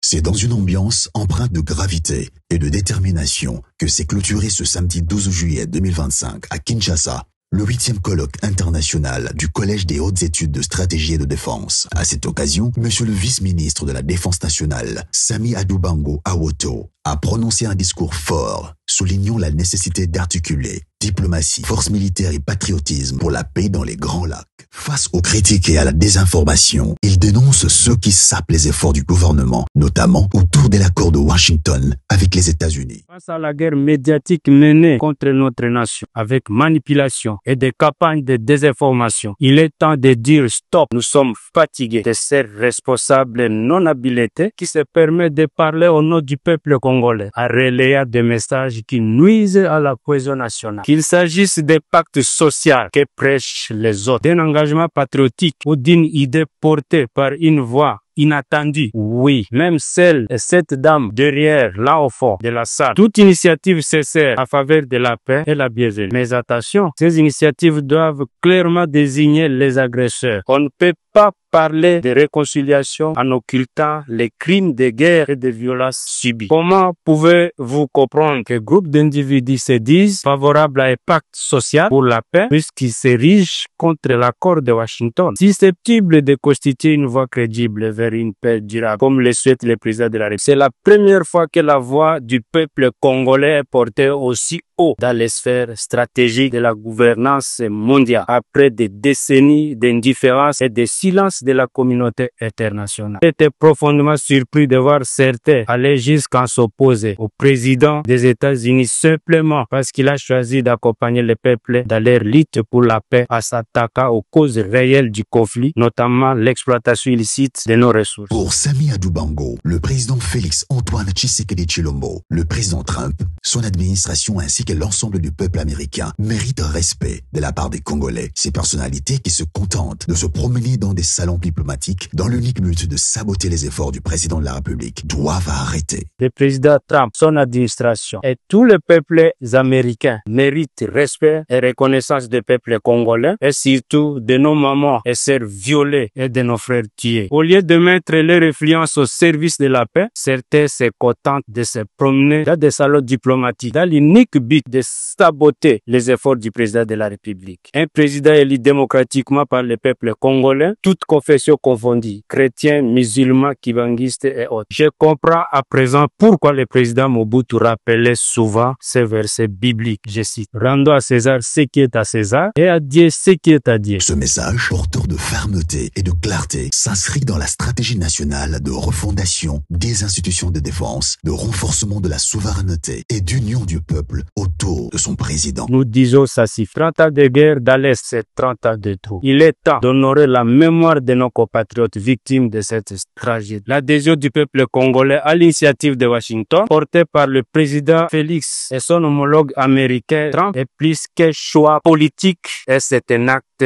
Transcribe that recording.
C'est dans une ambiance empreinte de gravité et de détermination que s'est clôturé ce samedi 12 juillet 2025 à Kinshasa le 8e colloque international du Collège des hautes études de stratégie et de défense. À cette occasion, monsieur le vice-ministre de la Défense nationale, Sami Adoubango Awoto, a prononcé un discours fort, soulignant la nécessité d'articuler diplomatie, force militaire et patriotisme pour la paix dans les Grands Lacs. Face aux critiques et à la désinformation, il dénonce ceux qui sapent les efforts du gouvernement, notamment autour de l'accord de Washington avec les États-Unis. Face à la guerre médiatique menée contre notre nation, avec manipulation et des campagnes de désinformation, il est temps de dire stop. Nous sommes fatigués de ces responsables non habilités qui se permettent de parler au nom du peuple congolais, à relayer des messages qui nuisent à la cohésion nationale. Qu'il s'agisse des pactes sociaux que prêchent les autres, d'un engagement patriotique ou d'une idée portée par une voix inattendue. Oui, même celle et cette dame derrière, là au fond de la salle. Toute initiative sincère à faveur de la paix est la bienvenue. Mais attention, ces initiatives doivent clairement désigner les agresseurs. On ne peut pas parler de réconciliation en occultant les crimes de guerre et de violence subis. Comment pouvez-vous comprendre que groupe d'individus se disent favorables à un pacte social pour la paix puisqu'ils s'érigent contre l'accord de Washington, susceptible de constituer une voie crédible vers une paix durable, comme le souhaite le président de la République? C'est la première fois que la voix du peuple congolais est portée aussi haut dans les sphères stratégiques de la gouvernance mondiale, après des décennies d'indifférence et de silence de la communauté internationale. J'étais profondément surpris de voir certains aller jusqu'à s'opposer au président des États-Unis simplement parce qu'il a choisi d'accompagner le peuple dans leur lutte pour la paix en s'attaquant aux causes réelles du conflit, notamment l'exploitation illicite de nos ressources. Pour Sami Adoubango, le président Félix Antoine Tshisekedi Tshilombo, le président Trump, son administration ainsi que l'ensemble du peuple américain méritent respect de la part des Congolais. Ces personnalités qui se contentent de se promener dans des salons diplomatiques dans l'unique but de saboter les efforts du président de la République doivent arrêter. Le président Trump, son administration et tous les peuples américains méritent respect et reconnaissance des peuples congolais et surtout de nos mamans et sœurs violées et de nos frères tués. Au lieu de mettre leur influence au service de la paix, certains se contentent de se promener dans des salons diplomatiques dans l'unique but de saboter les efforts du président de la République. Un président élu démocratiquement par le peuple congolais, toutes confessions confondues, chrétiens, musulmans, kibanguistes et autres. Je comprends à présent pourquoi le président Mobutu rappelait souvent ces versets bibliques. Je cite: rendons à César ce qui est à César et à Dieu ce qui est à Dieu. Ce message, porteur de fermeté et de clarté, s'inscrit dans la stratégie nationale de refondation des institutions de défense, de renforcement de la souveraineté et d'union du peuple autour de son président. Nous disons ça si 30 ans de guerre dans l'Est, c'est 30 ans de trop. Il est temps d'honorer la mémoire de nos compatriotes victimes de cette tragédie. L'adhésion du peuple congolais à l'initiative de Washington, portée par le président Félix et son homologue américain Trump, est plus qu'un choix politique et c'est un acte